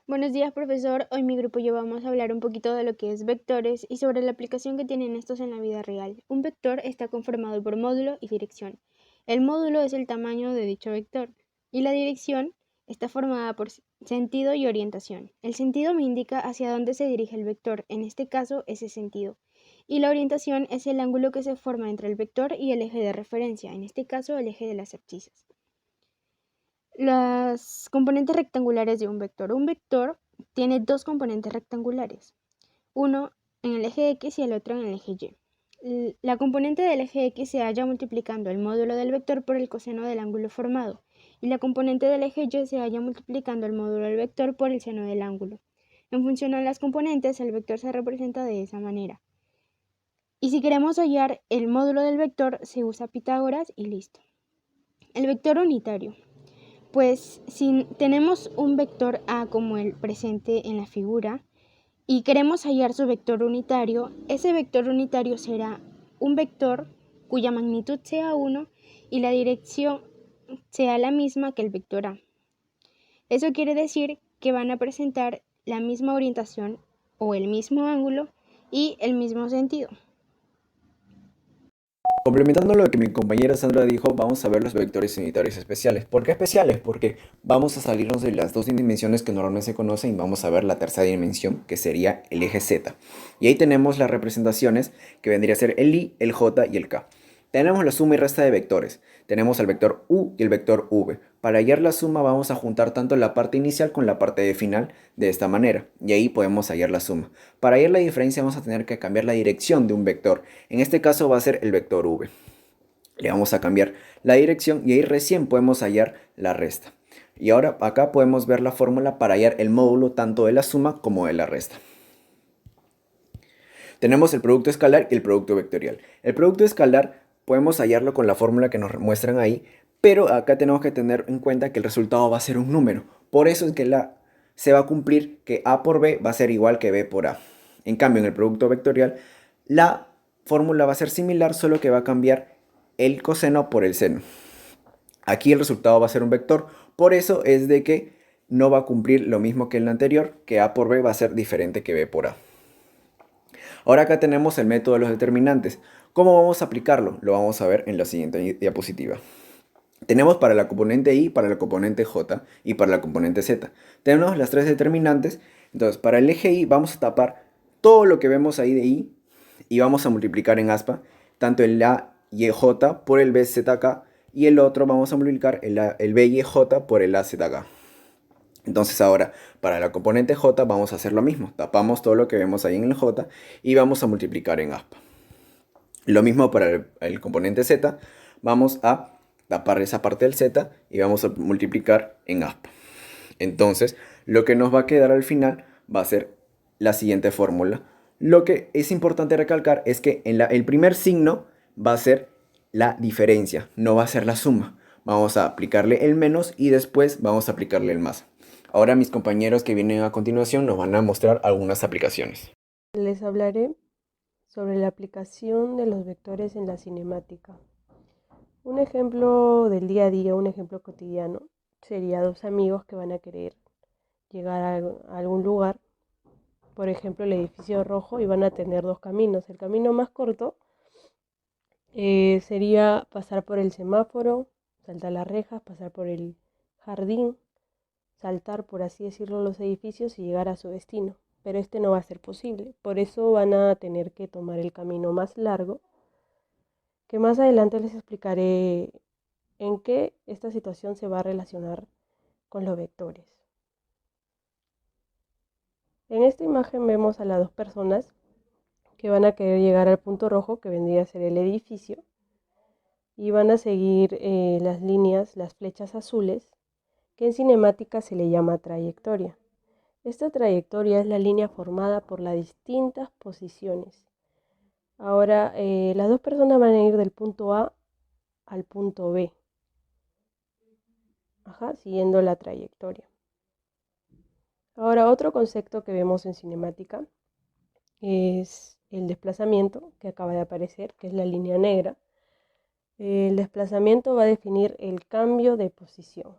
Buenos días, profesor. Hoy mi grupo y yo vamos a hablar un poquito de lo que es vectores y sobre la aplicación que tienen estos en la vida real. Un vector está conformado por módulo y dirección. El módulo es el tamaño de dicho vector y la dirección está formada por sentido y orientación. El sentido me indica hacia dónde se dirige el vector, en este caso ese sentido. Y la orientación es el ángulo que se forma entre el vector y el eje de referencia, en este caso el eje de las abscisas. Las componentes rectangulares de un vector. Un vector tiene dos componentes rectangulares, uno en el eje X y el otro en el eje Y. La componente del eje X se halla multiplicando el módulo del vector por el coseno del ángulo formado, y la componente del eje Y se halla multiplicando el módulo del vector por el seno del ángulo. En función a las componentes, el vector se representa de esa manera. Y si queremos hallar el módulo del vector, se usa Pitágoras y listo. El vector unitario. Pues si tenemos un vector A como el presente en la figura y queremos hallar su vector unitario, ese vector unitario será un vector cuya magnitud sea 1 y la dirección sea la misma que el vector A. Eso quiere decir que van a presentar la misma orientación o el mismo ángulo y el mismo sentido. Complementando lo que mi compañera Sandra dijo, vamos a ver los vectores unitarios especiales. ¿Por qué especiales? Porque vamos a salirnos de las dos dimensiones que normalmente se conocen y vamos a ver la tercera dimensión, que sería el eje Z. Y ahí tenemos las representaciones que vendría a ser el I, el J y el K. Tenemos la suma y resta de vectores. Tenemos el vector U y el vector V. Para hallar la suma vamos a juntar tanto la parte inicial con la parte de final de esta manera. Y ahí podemos hallar la suma. Para hallar la diferencia vamos a tener que cambiar la dirección de un vector. En este caso va a ser el vector V. Le vamos a cambiar la dirección y ahí recién podemos hallar la resta. Y ahora acá podemos ver la fórmula para hallar el módulo tanto de la suma como de la resta. Tenemos el producto escalar y el producto vectorial. El producto escalar podemos hallarlo con la fórmula que nos muestran ahí, pero acá tenemos que tener en cuenta que el resultado va a ser un número. Por eso es que se va a cumplir que A por B va a ser igual que B por A. En cambio, en el producto vectorial, la fórmula va a ser similar, solo que va a cambiar el coseno por el seno. Aquí el resultado va a ser un vector, por eso es de que no va a cumplir lo mismo que el anterior, que A por B va a ser diferente que B por A. Ahora acá tenemos el método de los determinantes. ¿Cómo vamos a aplicarlo? Lo vamos a ver en la siguiente diapositiva. Tenemos para la componente I, para la componente J y para la componente Z. Tenemos las tres determinantes. Entonces, para el eje I vamos a tapar todo lo que vemos ahí de I y vamos a multiplicar en aspa tanto el A y el J por el BZK y el otro vamos a multiplicar el B y el J por el AZK. Entonces ahora, para la componente J vamos a hacer lo mismo. Tapamos todo lo que vemos ahí en el J y vamos a multiplicar en aspa. Lo mismo para el componente Z. Vamos a tapar esa parte del Z y vamos a multiplicar en aspa. Entonces, lo que nos va a quedar al final va a ser la siguiente fórmula. Lo que es importante recalcar es que el primer signo va a ser la diferencia, no va a ser la suma. Vamos a aplicarle el menos y después vamos a aplicarle el más. Ahora mis compañeros que vienen a continuación nos van a mostrar algunas aplicaciones. Les hablaré sobre la aplicación de los vectores en la cinemática. Un ejemplo del día a día, un ejemplo cotidiano, sería dos amigos que van a querer llegar a algún lugar, por ejemplo el edificio rojo, y van a tener dos caminos. El camino más corto sería pasar por el semáforo, saltar las rejas, pasar por el jardín, saltar, por así decirlo, los edificios y llegar a su destino. Pero este no va a ser posible. Por eso van a tener que tomar el camino más largo, que más adelante les explicaré en qué esta situación se va a relacionar con los vectores. En esta imagen vemos a las dos personas que van a querer llegar al punto rojo, que vendría a ser el edificio, y van a seguir las líneas, las flechas azules, que en cinemática se le llama trayectoria. Esta trayectoria es la línea formada por las distintas posiciones. Ahora, las dos personas van a ir del punto A al punto B, siguiendo la trayectoria. Ahora, otro concepto que vemos en cinemática es el desplazamiento, que acaba de aparecer, que es la línea negra. El desplazamiento va a definir el cambio de posición.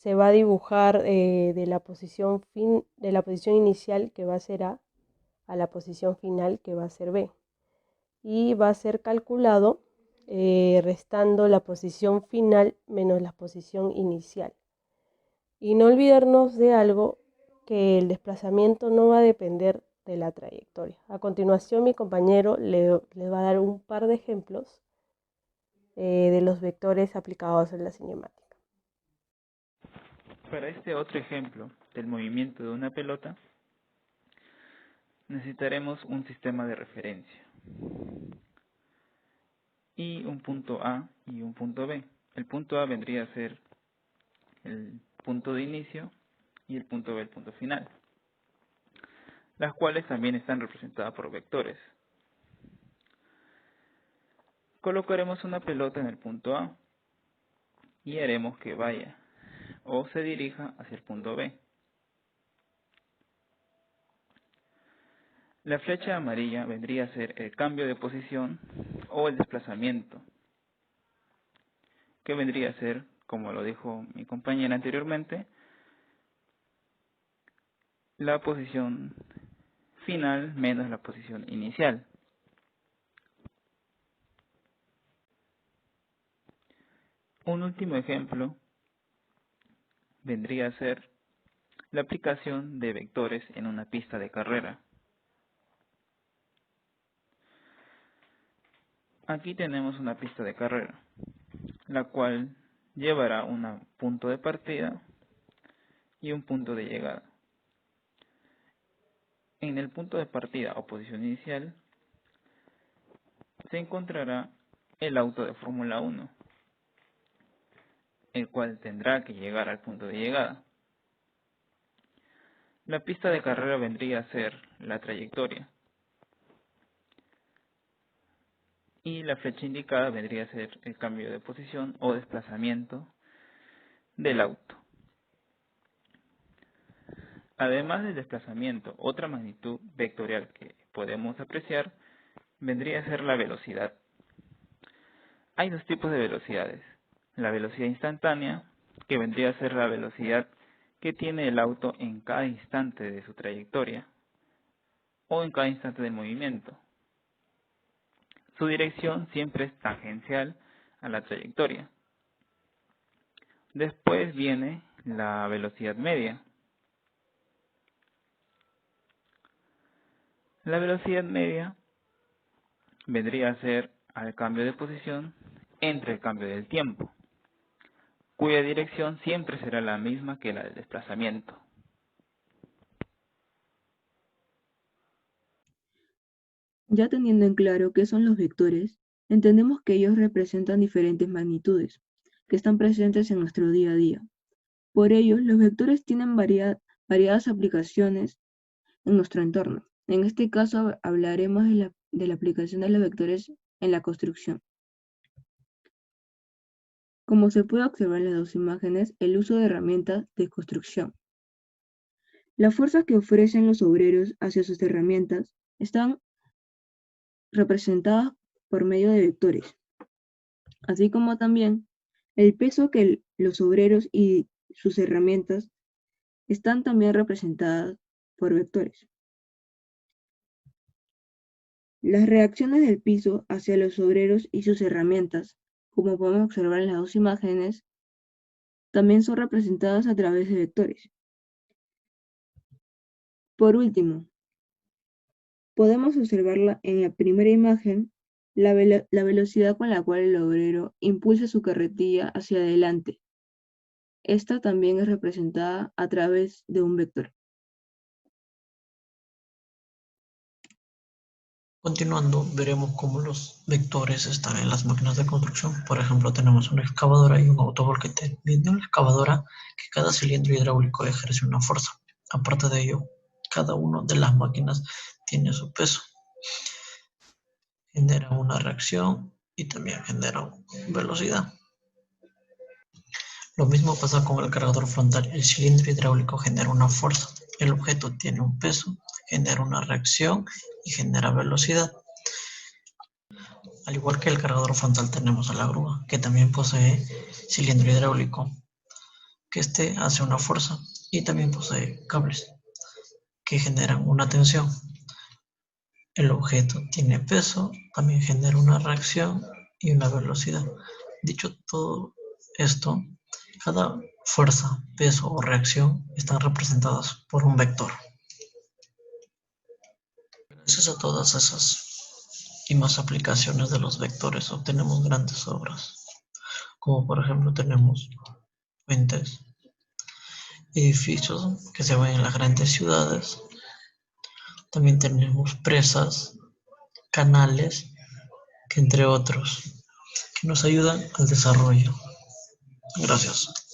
se va a dibujar de la posición inicial, que va a ser a la posición final, que va a ser B. Y va a ser calculado restando la posición final menos la posición inicial. Y no olvidarnos de algo, que el desplazamiento no va a depender de la trayectoria. A continuación, mi compañero le va a dar un par de ejemplos de los vectores aplicados en la cinemática. Para este otro ejemplo del movimiento de una pelota, necesitaremos un sistema de referencia y un punto A y un punto B. El punto A vendría a ser el punto de inicio y el punto B el punto final, las cuales también están representadas por vectores. Colocaremos una pelota en el punto A y haremos que vaya o se dirija hacia el punto B. La flecha amarilla vendría a ser el cambio de posición o el desplazamiento, que vendría a ser, como lo dijo mi compañera anteriormente, la posición final menos la posición inicial. Un último ejemplo vendría a ser la aplicación de vectores en una pista de carrera. Aquí tenemos una pista de carrera, la cual llevará un punto de partida y un punto de llegada. En el punto de partida o posición inicial se encontrará el auto de Fórmula 1, el cual tendrá que llegar al punto de llegada. La pista de carrera vendría a ser la trayectoria y la flecha indicada vendría a ser el cambio de posición o desplazamiento del auto. Además del desplazamiento, otra magnitud vectorial que podemos apreciar vendría a ser la velocidad. Hay dos tipos de velocidades: la velocidad instantánea, que vendría a ser la velocidad que tiene el auto en cada instante de su trayectoria o en cada instante del movimiento. Su dirección siempre es tangencial a la trayectoria. Después viene la velocidad media. La velocidad media vendría a ser al cambio de posición entre el cambio del tiempo, cuya dirección siempre será la misma que la del desplazamiento. Ya teniendo en claro qué son los vectores, entendemos que ellos representan diferentes magnitudes que están presentes en nuestro día a día. Por ello, los vectores tienen variadas aplicaciones en nuestro entorno. En este caso hablaremos de la aplicación de los vectores en la construcción. Como se puede observar en las dos imágenes, el uso de herramientas de construcción. Las fuerzas que ofrecen los obreros hacia sus herramientas están representadas por medio de vectores, así como también el peso que los obreros y sus herramientas están también representadas por vectores. Las reacciones del piso hacia los obreros y sus herramientas, como podemos observar en las dos imágenes, también son representadas a través de vectores. Por último, podemos observar en la primera imagen la velocidad con la cual el obrero impulsa su carretilla hacia adelante. Esta también es representada a través de un vector. Continuando, veremos cómo los vectores están en las máquinas de construcción. Por ejemplo, tenemos una excavadora y un autovolquete. Viendo la excavadora, que cada cilindro hidráulico ejerce una fuerza. Aparte de ello, cada una de las máquinas tiene su peso. Genera una reacción y también genera velocidad. Lo mismo pasa con el cargador frontal. El cilindro hidráulico genera una fuerza. El objeto tiene un peso, genera una reacción y genera velocidad. Al igual que el cargador frontal tenemos a la grúa, que también posee cilindro hidráulico, que este hace una fuerza y también posee cables que generan una tensión. El objeto tiene peso, también genera una reacción y una velocidad. Dicho todo esto, cada fuerza, peso o reacción están representadas por un vector. Gracias a todas esas y más aplicaciones de los vectores obtenemos grandes obras, como por ejemplo tenemos puentes, edificios que se ven en las grandes ciudades, también tenemos presas, canales, que entre otros, que nos ayudan al desarrollo. Gracias.